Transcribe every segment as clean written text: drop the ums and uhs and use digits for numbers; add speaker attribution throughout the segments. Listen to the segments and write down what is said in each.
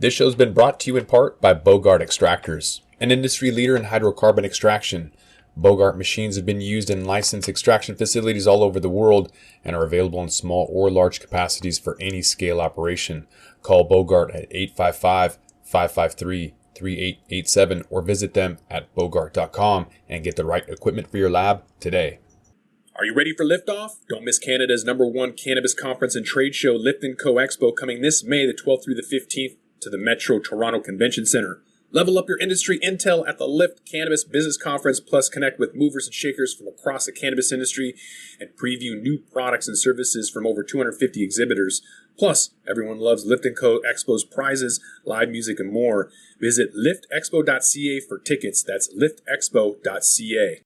Speaker 1: This show's been brought to you in part by Bogart Extractors, an industry leader in hydrocarbon extraction. Bogart machines have been used in licensed extraction facilities all over the world and are available in small or large capacities for any scale operation. Call Bogart at 855-553-3887 or visit them at bogart.com and get the right equipment for your lab today. Are you ready for liftoff? Don't miss Canada's #1 cannabis conference and trade show, Lift & Co Expo, coming this May the 12th through the 15th to the Metro Toronto Convention Center. Level up your industry intel at the Lift Cannabis Business Conference, plus connect with movers and shakers from across the cannabis industry and preview new products and services from over 250 exhibitors. Plus, everyone loves Lift & Co Expo's prizes, live music, and more. Visit liftexpo.ca for tickets. That's liftexpo.ca.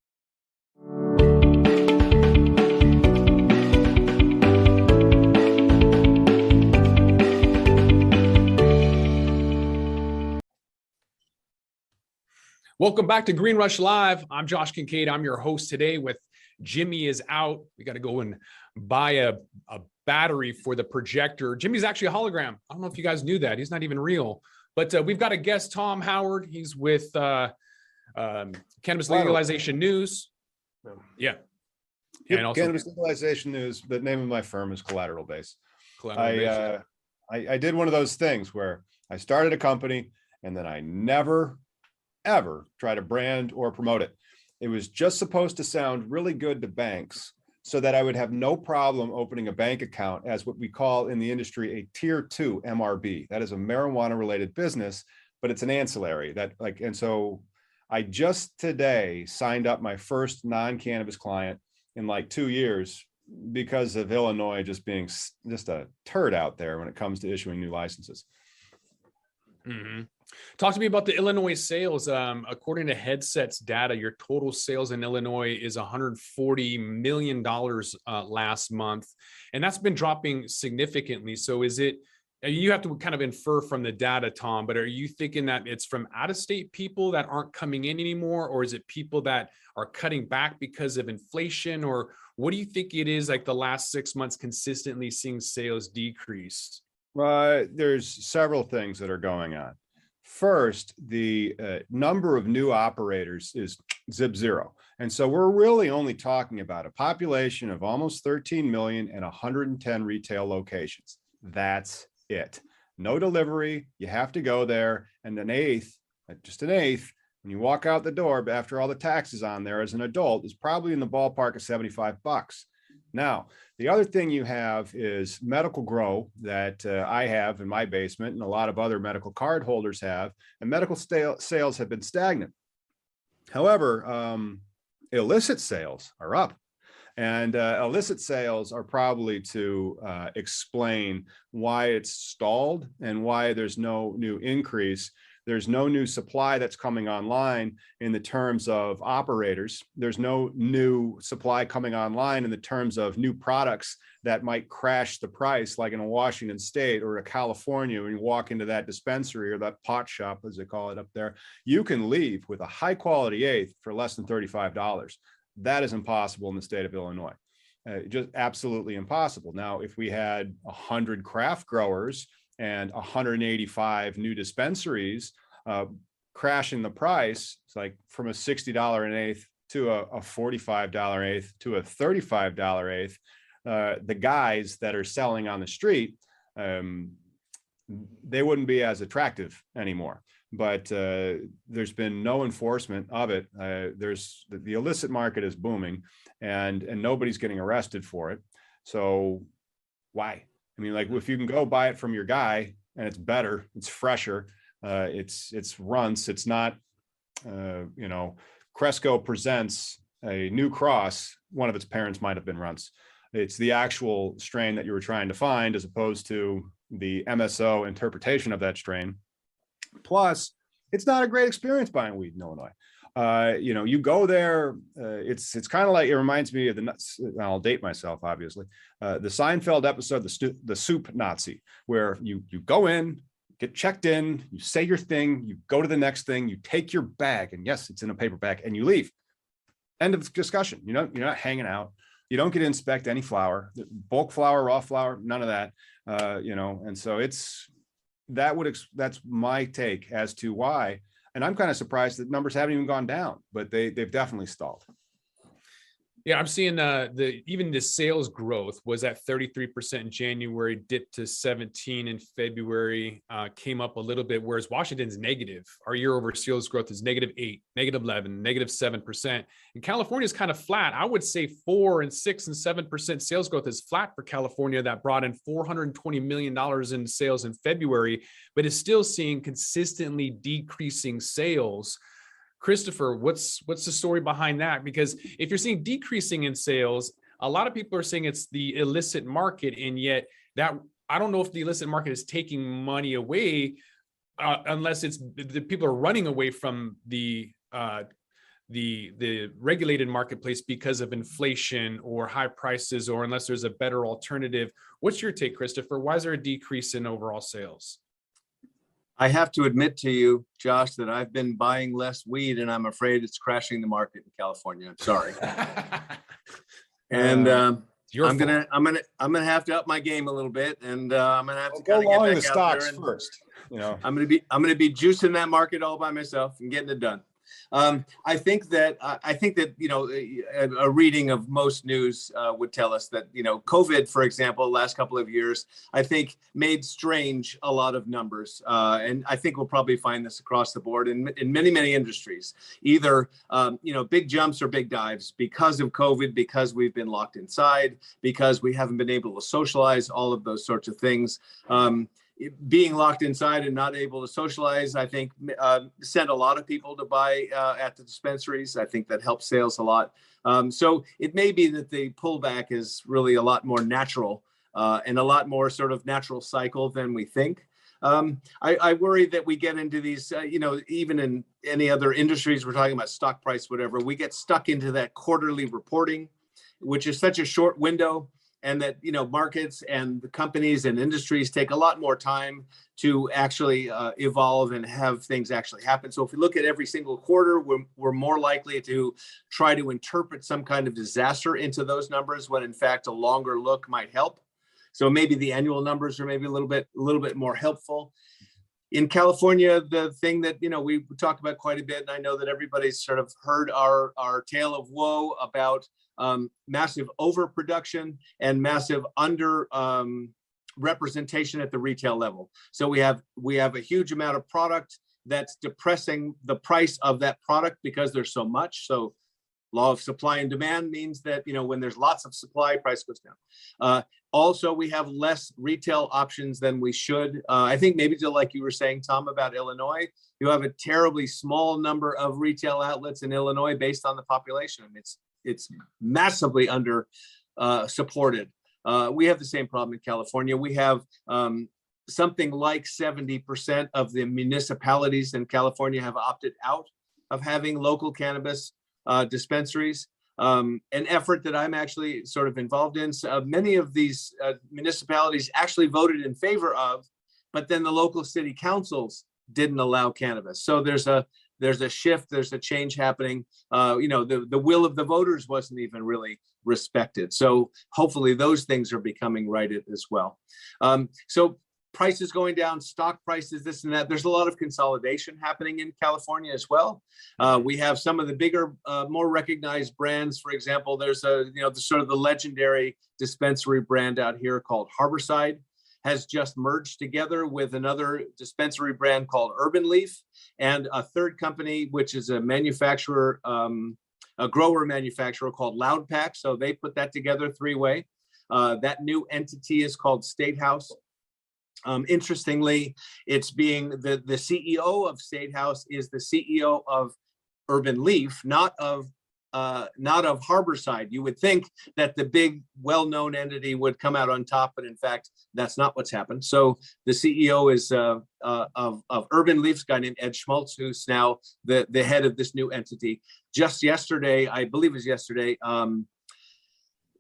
Speaker 1: Welcome back to Green Rush Live. I'm Josh Kincaid. I'm your host today with Jimmy is out. We got to go and buy a battery for the projector. Jimmy's actually a hologram. I don't know if you guys knew that. He's not even real. But we've got a guest, Tom Howard. He's with Cannabis Legalization News. Yeah.
Speaker 2: Yep,
Speaker 1: And also
Speaker 2: Cannabis Legalization News. The name of my firm is Collateral Base.
Speaker 1: Collateral Base.
Speaker 2: I did one of those things where I started a company and then I never ever try to brand or promote it. It was just supposed to sound really good to banks so that I would have no problem opening a bank account as what we call in the industry a tier 2 MRB. That is a marijuana related business, but it's an ancillary and so I just today signed up my first non-cannabis client in like 2 years because of Illinois just being just a turd out there when it comes to issuing new licenses.
Speaker 1: Mm-hmm. Talk to me about the Illinois sales. According to Headset's data, your total sales in Illinois is $140 million last month, and that's been dropping significantly. So is it, you have to kind of infer from the data, Tom, but are you thinking that it's from out-of-state people that aren't coming in anymore, or is it people that are cutting back because of inflation, or what do you think it is, like the last 6 months consistently seeing sales decrease?
Speaker 2: There's several things that are going on. First, the number of new operators is zero. And so we're really only talking about a population of almost 13 million and 110 retail locations. That's it. No delivery. You have to go there. And just an eighth, when you walk out the door after all the taxes on there as an adult, is probably in the ballpark of $75. Now, the other thing you have is medical grow that I have in my basement and a lot of other medical card holders have, and medical sales have been stagnant. However, illicit sales are up, and illicit sales are probably to explain why it's stalled and why there's no new increase. There's no new supply that's coming online in the terms of operators. There's no new supply coming online in the terms of new products that might crash the price, like in a Washington State or a California. When you walk into that dispensary or that pot shop, as they call it up there, you can leave with a high quality eighth for less than $35. That is impossible in the state of Illinois. Just absolutely impossible. Now, if we had 100 craft growers and 185 new dispensaries crashing the price, it's like from a $60 an eighth to a $45 eighth to a $35 eighth, the guys that are selling on the street, they wouldn't be as attractive anymore. But there's been no enforcement of it. The illicit market is booming, and nobody's getting arrested for it. So why? I mean, like, if you can go buy it from your guy and it's better, it's fresher, it's runts, it's not, Cresco presents a new cross. One of its parents might have been runts. It's the actual strain that you were trying to find, as opposed to the MSO interpretation of that strain. Plus, it's not a great experience buying weed in Illinois. You go there, it's kind of like, it reminds me of I'll date myself, obviously, the Seinfeld episode, the Soup Nazi, where you go in, get checked in, you say your thing, you go to the next thing, you take your bag, and yes, it's in a paper bag, and you leave. End of discussion. You're not hanging out. You don't get to inspect any flower, bulk flower, raw flower, none of that. And so it's that's my take as to why. And I'm kind of surprised that numbers haven't even gone down, but they've definitely stalled.
Speaker 1: Yeah, I'm seeing even the sales growth was at 33% in January, dipped to 17 in February, came up a little bit, whereas Washington's negative. Our year over sales growth is -8, -11, -7%. And California is kind of flat. I would say 4 and 6 and 7% sales growth is flat for California. That brought in $420 million in sales in February, but is still seeing consistently decreasing sales. Christopher, what's the story behind that? Because if you're seeing decreasing in sales, a lot of people are saying it's the illicit market, and yet that I don't know if the illicit market is taking money away, unless it's the people are running away from the regulated marketplace because of inflation or high prices, or unless there's a better alternative. What's your take, Christopher? Why is there a decrease in overall sales?
Speaker 3: I have to admit to you, Josh, that I've been buying less weed, and I'm afraid it's crashing the market in California. I'm sorry. And I'm gonna have to up my game a little bit, and I'm gonna have to
Speaker 2: go
Speaker 3: kind of
Speaker 2: long
Speaker 3: get
Speaker 2: the
Speaker 3: back out
Speaker 2: stocks
Speaker 3: there and,
Speaker 2: first. You know,
Speaker 3: I'm gonna be juicing that market all by myself and getting it done. I think that a reading of most news would tell us that COVID, for example, last couple of years, I think made strange a lot of numbers, and I think we'll probably find this across the board in many industries. Either big jumps or big dives because of COVID, because we've been locked inside, because we haven't been able to socialize, all of those sorts of things. Being locked inside and not able to socialize, I think, sent a lot of people to buy at the dispensaries. I think that helps sales a lot. So it may be that the pullback is really a lot more natural and a lot more sort of natural cycle than we think. I worry that we get into these, even in any other industries, we're talking about stock price, whatever, we get stuck into that quarterly reporting, which is such a short window. And that, markets and the companies and industries take a lot more time to actually evolve and have things actually happen. So if we look at every single quarter, we're more likely to try to interpret some kind of disaster into those numbers when in fact a longer look might help. So maybe the annual numbers are maybe a little bit more helpful. In California, the thing that we talked about quite a bit, and I know that everybody's sort of heard our tale of woe about massive overproduction and massive under representation at the retail level. So we have a huge amount of product that's depressing the price of that product because there's so much. So law of supply and demand means that when there's lots of supply, price goes down. Also, we have less retail options than we should. I think maybe like you were saying, Tom, about Illinois, you have a terribly small number of retail outlets in Illinois based on the population. It's massively under supported. We have the same problem in California. We have something like 70% of the municipalities in California have opted out of having local cannabis dispensaries. An effort that I'm actually sort of involved in. So, many of these municipalities actually voted in favor of, but then the local city councils didn't allow cannabis. So there's a shift, there's a change happening. The will of the voters wasn't even really respected. So hopefully those things are becoming righted as well. So prices going down, stock prices, this and that. There's a lot of consolidation happening in California as well. We have some of the bigger, more recognized brands. For example, there's the sort of the legendary dispensary brand out here called Harborside, has just merged together with another dispensary brand called Urban Leaf, and a third company, which is a manufacturer, a grower manufacturer called Loud Pack. So they put that together three-way. That new entity is called State House. Interestingly, it's being the CEO of State House is the CEO of Urban Leaf, not of Harborside. You would think that the big, well-known entity would come out on top, but in fact, that's not what's happened. So the CEO is of Urban Leaf's guy named Ed Schmaltz, who's now the head of this new entity. Just yesterday, I believe it was yesterday,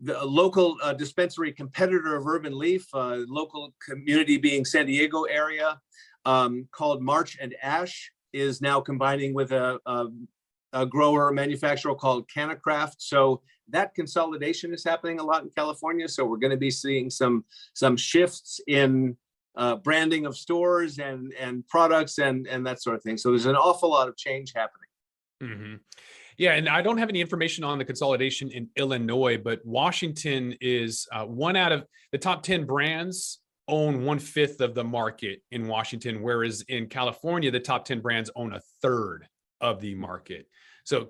Speaker 3: the local dispensary competitor of Urban Leaf, local community being San Diego area, called March and Ash, is now combining with a grower manufacturer called Cannacraft. So that consolidation is happening a lot in California. So we're going to be seeing some shifts in branding of stores and products and that sort of thing. So there's an awful lot of change happening.
Speaker 1: Mm-hmm. Yeah, and I don't have any information on the consolidation in Illinois, but Washington is one out of the top 10 brands own 1/5 of the market in Washington, whereas in California, the top 10 brands own 1/3 of the market. So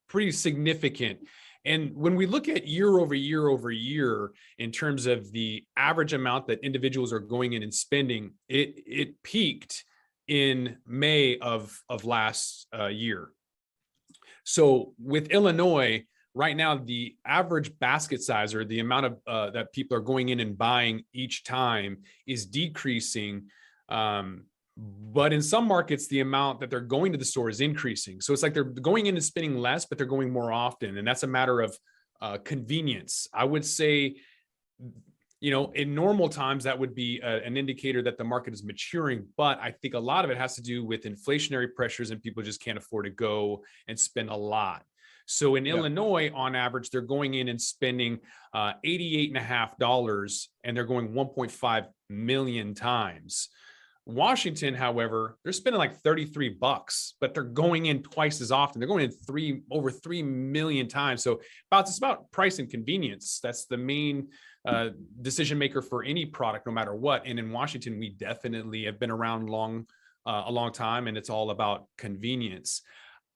Speaker 1: pretty significant. And when we look at year over year in terms of the average amount that individuals are going in and spending, it peaked in May of last year. So with Illinois, right now, the average basket size, or the amount of that people are going in and buying each time, is decreasing. But in some markets, the amount that they're going to the store is increasing. So it's like they're going in and spending less, but they're going more often. And that's a matter of convenience. I would say, in normal times, that would be an indicator that the market is maturing. But I think a lot of it has to do with inflationary pressures, and people just can't afford to go and spend a lot. So in Illinois, on average, they're going in and spending $88.50, and they're going 1.5 million times. Washington, however, they're spending like $33, but they're going in twice as often. They're going in over 3 million times. So it's about price and convenience. That's the main decision maker for any product, no matter what. And in Washington, we definitely have been around a long time, and it's all about convenience.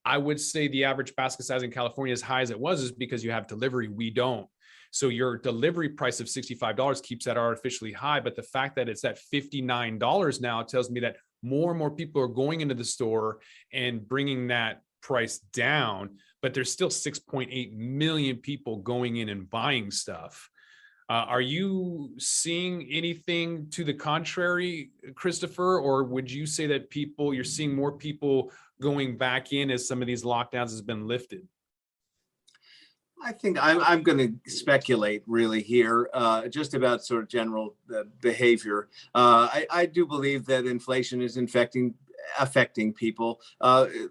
Speaker 1: I would say the average basket size in California, as high as it was, is because you have delivery. We don't. So your delivery price of $65 keeps that artificially high. But the fact that it's at $59 now tells me that more and more people are going into the store and bringing that price down. But there's still 6.8 million people going in and buying stuff. Are you seeing anything to the contrary, Christopher, or would you say that you're seeing more people going back in as some of these lockdowns has been lifted?
Speaker 3: I think I'm going to speculate really here, just about sort of general behavior. I do believe that inflation is affecting people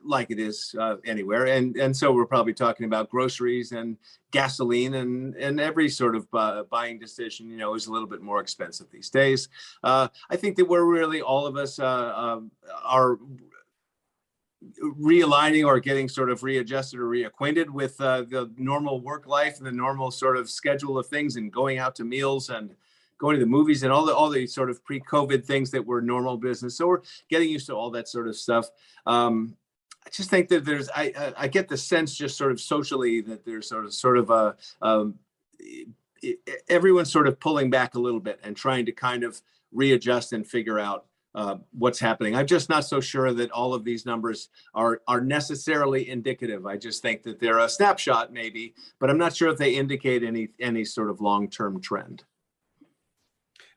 Speaker 3: like it is anywhere, and so we're probably talking about groceries and gasoline and every sort of buying decision is a little bit more expensive these days. I think that we're really, all of us are realigning or getting sort of readjusted or reacquainted with the normal work life and the normal sort of schedule of things, and going out to meals and going to the movies and all the sort of pre-COVID things that were normal business. So we're getting used to all that sort of stuff. I just think that I get the sense, just sort of socially, that there's sort of everyone's sort of pulling back a little bit and trying to kind of readjust and figure out what's happening. I'm just not so sure that all of these numbers are necessarily indicative. I just think that they're a snapshot maybe, but I'm not sure if they indicate any sort of long-term trend.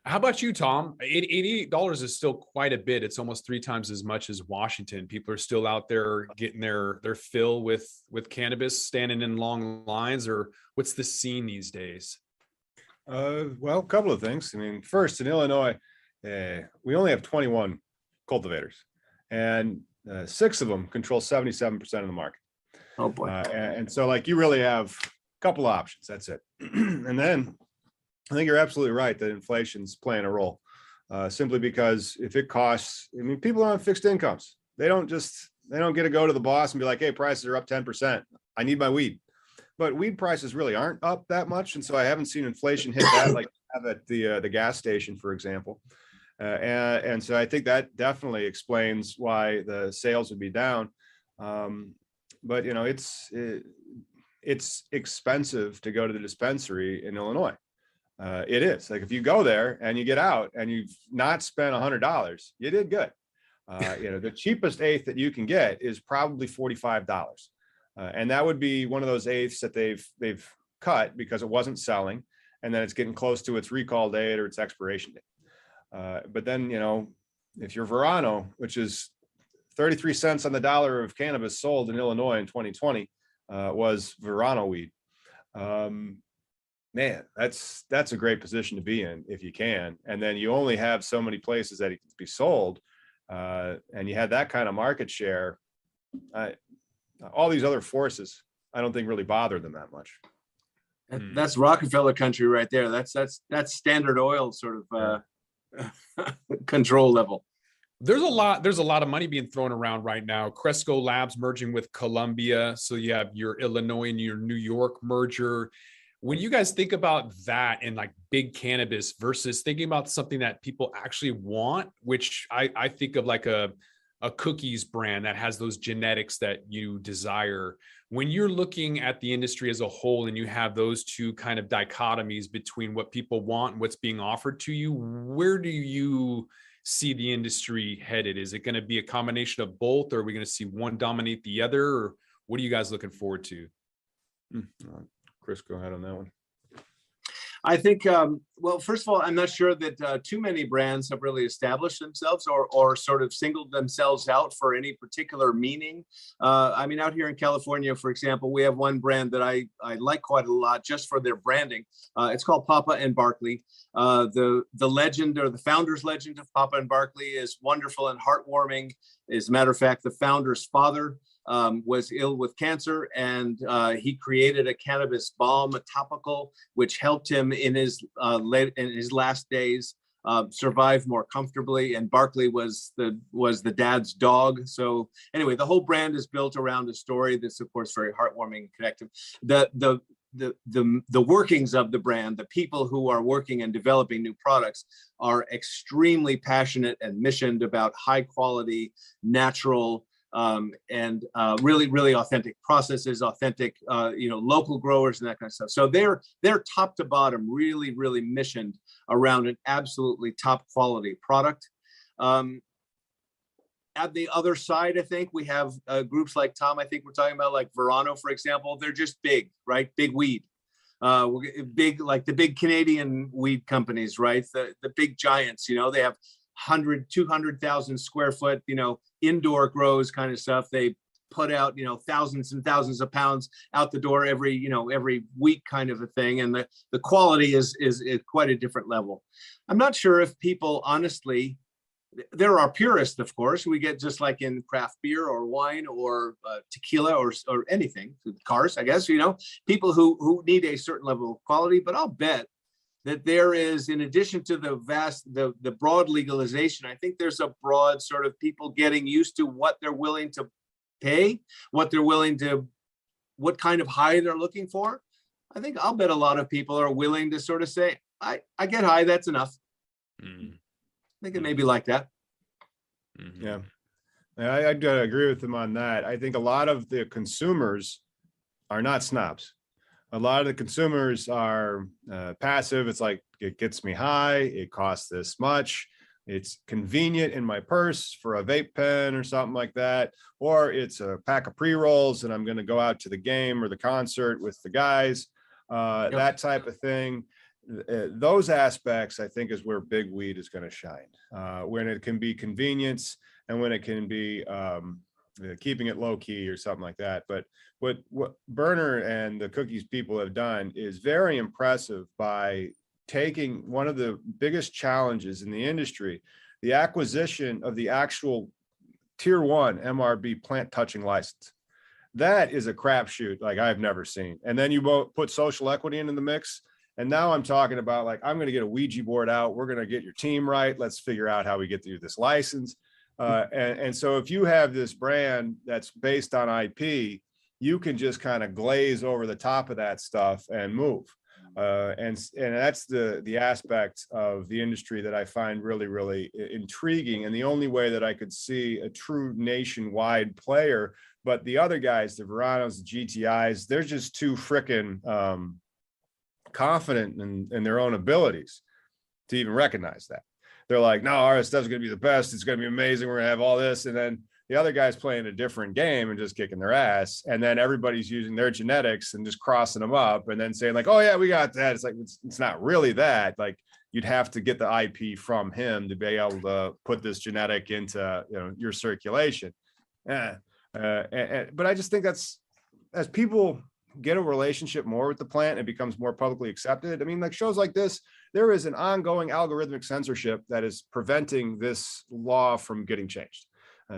Speaker 1: How about you, Tom? $88 is still quite a bit. It's almost 3 times as much as Washington. People are still out there getting their fill with cannabis, standing in long lines, or what's the scene these days?
Speaker 2: Well, a couple of things. I mean, first, in Illinois, we only have 21 cultivators, and 6 of them control 77% of the market.
Speaker 3: Oh boy.
Speaker 2: And so you really have a couple options. That's it. And then I think you're absolutely right that inflation's playing a role, simply because if it costs, people are on fixed incomes. They don't get to go to the boss and be like, hey, prices are up 10%. I need my weed. But weed prices really aren't up that much. And so I haven't seen inflation hit that like at the gas station, for example. And so I think that definitely explains why the sales would be down. But it's expensive to go to the dispensary in Illinois. It is. Like, if you go there and you get out and you've not spent $100, you did good. The cheapest eighth that you can get is probably $45. And that would be one of those eighths that they've cut because it wasn't selling, and then it's getting close to its recall date or its expiration date. But then, if you're Verano, which is 33 cents on the dollar of cannabis sold in Illinois in 2020, was Verano weed. Man, that's a great position to be in if you can. And then you only have so many places that it can be sold, and you had that kind of market share. All these other forces, I don't think really bother them that much.
Speaker 3: That's Rockefeller country right there. That's Standard Oil sort of control level.
Speaker 1: There's a lot of money being thrown around right now. Cresco Labs merging with Columbia. So you have your Illinois and your New York merger. When you guys think about that and like big cannabis versus thinking about something that people actually want, which I think of like a cookies brand that has those genetics that you desire. When you're looking at the industry as a whole and you have those two kind of dichotomies between what people want and what's being offered to you, where do you see the industry headed? Is it going to be a combination of both, or are we going to see one dominate the other, or what are you guys looking forward to?
Speaker 2: Chris, go ahead on that one.
Speaker 3: I think, well, first of all, I'm not sure that too many brands have really established themselves or sort of singled themselves out for any particular meaning. I mean, out here in California, for example, we have one brand that I like quite a lot just for their branding. It's called Papa and Barkley. The legend, or the founder's legend of Papa and Barkley, is wonderful and heartwarming. As a matter of fact, the founder's father was ill with cancer, and he created a cannabis balm, a topical, which helped him in his last days survive more comfortably. And Barkley was the dad's dog. So anyway, the whole brand is built around a story that's, of course, very heartwarming and connective. The workings of the brand, the people who are working and developing new products, are extremely passionate and missioned about high quality, natural, and really, really authentic processes, authentic, local growers and that kind of stuff. So they're top to bottom, really, really missioned around an absolutely top quality product. At the other side, I think we have groups like Tom, I think we're talking about, like Verano, for example. They're just big, right? Big weed. Big, like the big Canadian weed companies, right? The big giants, they have 100, 200,000 square foot, indoor grows kind of stuff. They put out, thousands and thousands of pounds out the door every week kind of a thing. And the quality is quite a different level. I'm not sure if people, honestly, there are purists, of course. We get, just like in craft beer or wine or tequila or anything, cars, I guess, people who need a certain level of quality. But I'll bet that there is, in addition to the broad legalization, I think there's a broad sort of people getting used to what they're willing to pay, what kind of high they're looking for. I think I'll bet a lot of people are willing to sort of say, I get high, that's enough. I think it may be like that.
Speaker 2: Yeah. I agree with him on that. I think a lot of the consumers are not snobs. A lot of the consumers are passive. It's like, it gets me high, it costs this much, it's convenient in my purse for a vape pen or something like that, or it's a pack of pre-rolls and I'm going to go out to the game or the concert with the guys, that type of thing. Those aspects, I think, is where big weed is going to shine, when it can be convenience and when it can be keeping it low key or something like that. But what Berner and the cookies people have done is very impressive by taking one of the biggest challenges in the industry, the acquisition of the actual tier 1 MRB plant touching license. That is a crapshoot like I've never seen. And then you put social equity into the mix. And now I'm talking about, like, I'm going to get a Ouija board out. We're going to get your team right. Let's figure out how we get through this license. And so if you have this brand that's based on IP, you can just kind of glaze over the top of that stuff and move. And that's the aspect of the industry that I find really, really intriguing. And the only way that I could see a true nationwide player, but the other guys, the Veranos, the GTIs, they're just too frickin' confident in their own abilities to even recognize that. They're like, no, our stuff's going to be the best. It's going to be amazing. We're going to have all this. And then the other guy's playing a different game and just kicking their ass. And then everybody's using their genetics and just crossing them up and then saying, like, oh yeah, we got that. It's like, it's not really that. Like, you'd have to get the IP from him to be able to put this genetic into, your circulation. But I just think that's, as people get a relationship more with the plant, it becomes more publicly accepted. I mean, like shows like this, there is an ongoing algorithmic censorship that is preventing this law from getting changed.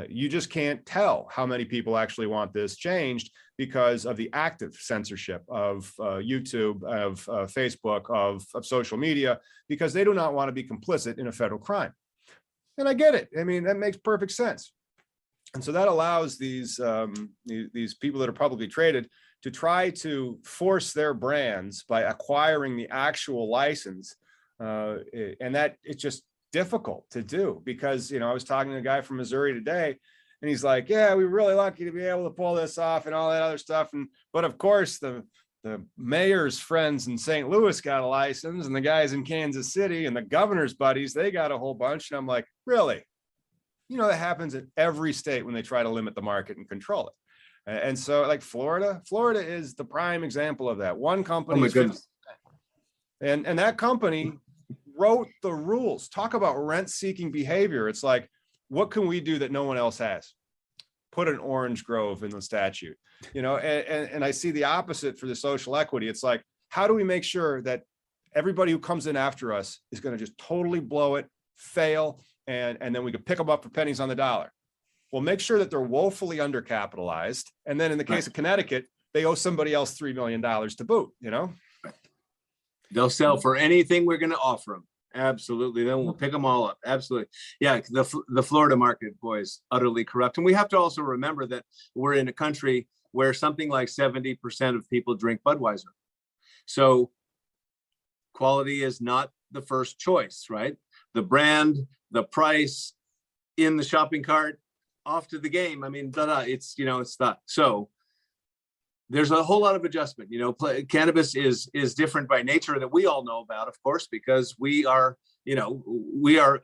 Speaker 2: You just can't tell how many people actually want this changed because of the active censorship of YouTube, of Facebook, of social media, because they do not want to be complicit in a federal crime. And I get it. I mean, that makes perfect sense. And so that allows these people that are publicly traded to try to force their brands by acquiring the actual license. And that it's just difficult to do because, I was talking to a guy from Missouri today, and he's like, yeah, we're really lucky to be able to pull this off and all that other stuff. But of course, the mayor's friends in St. Louis got a license, and the guys in Kansas City and the governor's buddies, they got a whole bunch. And I'm like, really? That happens in every state when they try to limit the market and control it. And so like Florida is the prime example of that. One company,
Speaker 3: oh my goodness.
Speaker 2: and that company wrote the rules. Talk about rent-seeking behavior. It's like, what can we do that no one else has? Put an orange grove in the statute, and I see the opposite for the social equity. It's like, how do we make sure that everybody who comes in after us is going to just totally blow it, fail, and then we can pick them up for pennies on the dollar? Well, make sure that they're woefully undercapitalized. And then in the case of Connecticut, they owe somebody else $3 million to boot,
Speaker 3: They'll sell for anything we're going to offer them. Absolutely. Then we'll pick them all up. Absolutely. Yeah. The Florida market, boy, is utterly corrupt. And we have to also remember that we're in a country where something like 70% of people drink Budweiser. So quality is not the first choice, right? The brand, the price, in the shopping cart, off to the game. I mean, it's, it's not. So there's a whole lot of adjustment. Cannabis is different by nature that we all know about, of course, because we are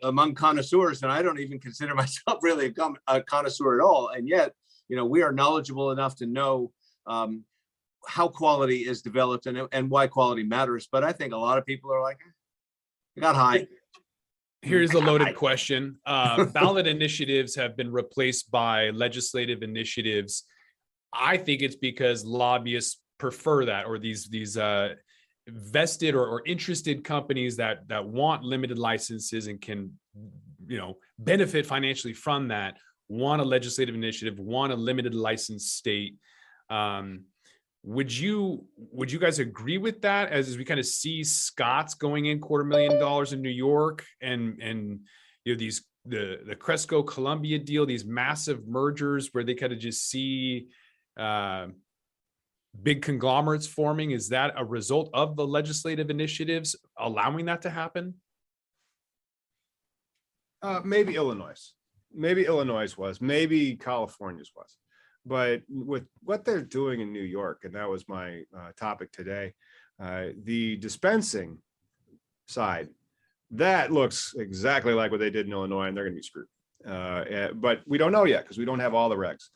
Speaker 3: among connoisseurs, and I don't even consider myself really a connoisseur at all. And yet, we are knowledgeable enough to know how quality is developed and why quality matters. But I think a lot of people are like, I got high.
Speaker 1: Here's a loaded question. Ballot initiatives have been replaced by legislative initiatives. I think it's because lobbyists prefer that, or these vested or interested companies that want limited licenses and can, benefit financially from that, want a legislative initiative, want a limited license state. Would you guys agree with that as we kind of see Scott's going in $250,000 in New York and these the Cresco Columbia deal, these massive mergers where they kind of just see big conglomerates forming? Is that a result of the legislative initiatives allowing that to happen?
Speaker 2: Maybe Illinois was, maybe California's was. But with what they're doing in New York, and that was my topic today, the dispensing side, that looks exactly like what they did in Illinois, and they're going to be screwed. But we don't know yet because we don't have all the regs.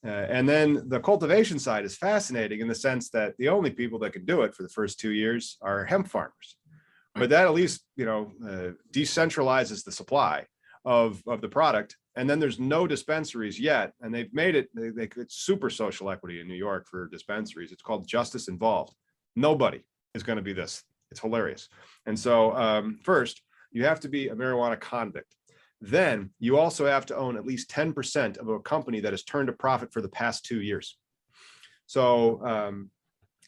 Speaker 2: And then the cultivation side is fascinating in the sense that the only people that can do it for the first 2 years are hemp farmers. But that at least, decentralizes the supply of the product. And then there's no dispensaries yet. And they've made it, it's super social equity in New York for dispensaries. It's called Justice Involved. Nobody is going to be this. It's hilarious. And so first, you have to be a marijuana convict. Then you also have to own at least 10% of a company that has turned a profit for the past 2 years. So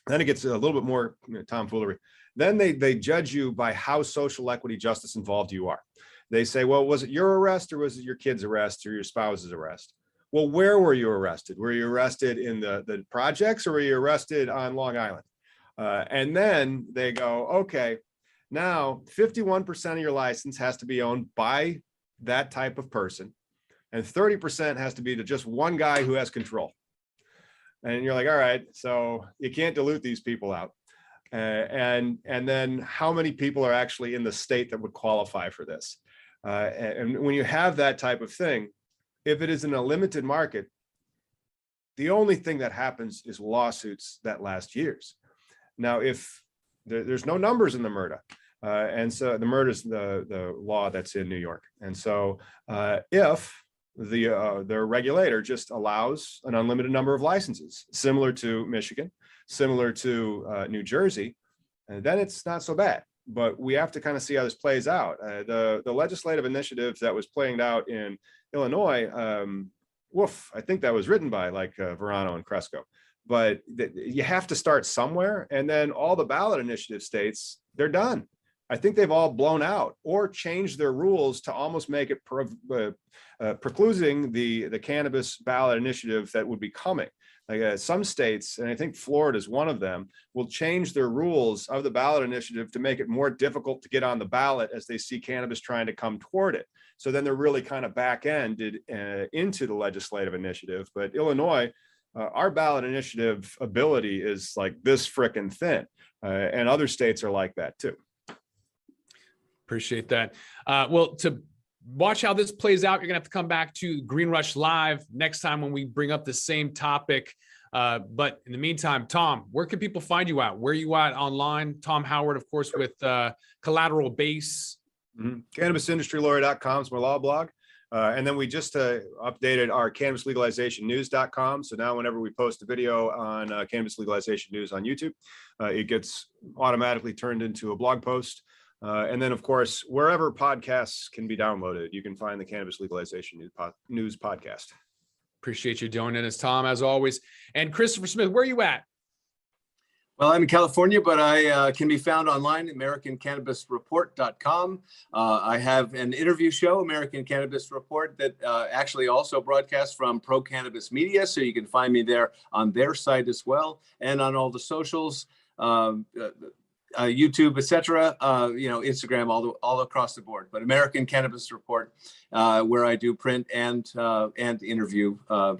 Speaker 2: then it gets a little bit more tomfoolery. Then they judge you by how social equity justice involved you are. They say, well, was it your arrest or was it your kid's arrest or your spouse's arrest? Well, where were you arrested? Were you arrested in the projects or were you arrested on Long Island? And then they go, okay, now 51% of your license has to be owned by that type of person. And 30% has to be to just one guy who has control. And you're like, all right, so you can't dilute these people out. And then how many people are actually in the state that would qualify for this? And when you have that type of thing, if it is in a limited market, the only thing that happens is lawsuits that last years. Now, if there's no numbers in the MRTA, and so the MRTA is the law that's in New York. And so if the regulator just allows an unlimited number of licenses, similar to Michigan, similar to New Jersey, then it's not so bad. But we have to kind of see how this plays out. The legislative initiative that was playing out in Illinois, woof, I think that was written by like Verano and Cresco. But you have to start somewhere. And then all the ballot initiative states, they're done. I think they've all blown out or changed their rules to almost make it precluding the cannabis ballot initiative that would be coming. Like some states, and I think Florida is one of them, will change their rules of the ballot initiative to make it more difficult to get on the ballot as they see cannabis trying to come toward it. So then they're really kind of back-ended into the legislative initiative. But Illinois, our ballot initiative ability is like this frickin' thin, and other states are like that too.
Speaker 1: Appreciate that. Well, to watch how this plays out, you're gonna have to come back to Green Rush Live next time when we bring up the same topic. But in the meantime, Tom, where can people find you at? Where are you at online? Tom Howard, of course, with Collateral Base.
Speaker 2: CannabisIndustryLawyer.com is my law blog. And then we just updated our CannabisLegalizationNews.com. So now whenever we post a video on Cannabis Legalization News on YouTube, it gets automatically turned into a blog post. And then, of course, wherever podcasts can be downloaded, you can find the Cannabis Legalization News podcast.
Speaker 1: Appreciate you joining us, Tom, as always. And Christopher Smith, where are you at?
Speaker 3: Well, I'm in California, but I can be found online at AmericanCannabisReport.com. I have an interview show, American Cannabis Report, that actually also broadcasts from Pro Cannabis Media. So you can find me there on their site as well, and on all the socials, YouTube, etc. Instagram, all across the board. But American Cannabis Report, where I do print and interview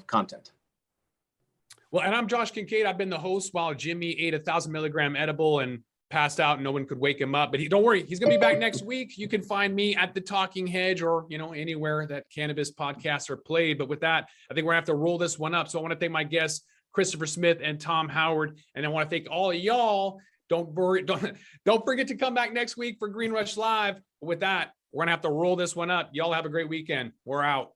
Speaker 3: content.
Speaker 1: Well, and I'm Josh Kincaid. I've been the host while Jimmy ate a 1,000 milligram edible and passed out. And no one could wake him up. But don't worry, he's going to be back next week. You can find me at the Talking Hedge or anywhere that cannabis podcasts are played. But with that, I think we're going to have to roll this one up. So I want to thank my guests, Christopher Smith and Tom Howard, and I want to thank all of y'all. Don't forget to come back next week for Green Rush Live. But with that, we're going to have to roll this one up. Y'all have a great weekend. We're out.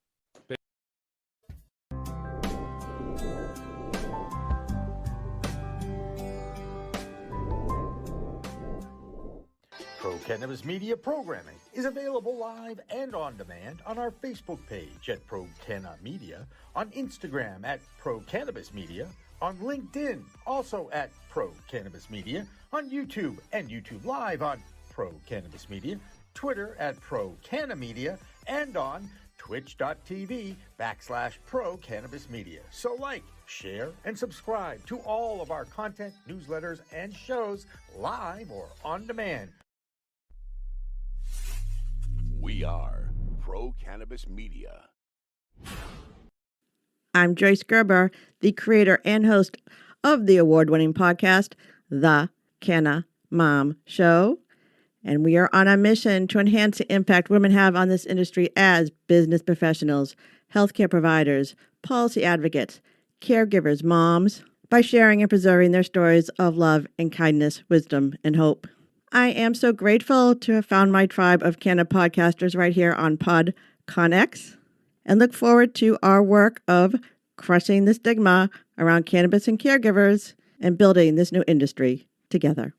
Speaker 4: Pro Cannabis Media programming is available live and on demand on our Facebook page at Pro Canna Media, on Instagram at Pro Cannabis Media, on LinkedIn also at Pro Cannabis Media, on YouTube and YouTube Live on Pro Cannabis Media, Twitter at Pro Canna Media, and on twitch.tv/Pro Cannabis Media. So like, share, and subscribe to all of our content, newsletters, and shows live or on demand.
Speaker 5: We are Pro Cannabis Media.
Speaker 6: I'm Joyce Gerber, the creator and host of the award-winning podcast, The Canna Mom Show. And we are on a mission to enhance the impact women have on this industry as business professionals, healthcare providers, policy advocates, caregivers, moms, by sharing and preserving their stories of love and kindness, wisdom, and hope. I am so grateful to have found my tribe of Canna podcasters right here on PodConX, and look forward to our work of crushing the stigma around cannabis and caregivers and building this new industry together.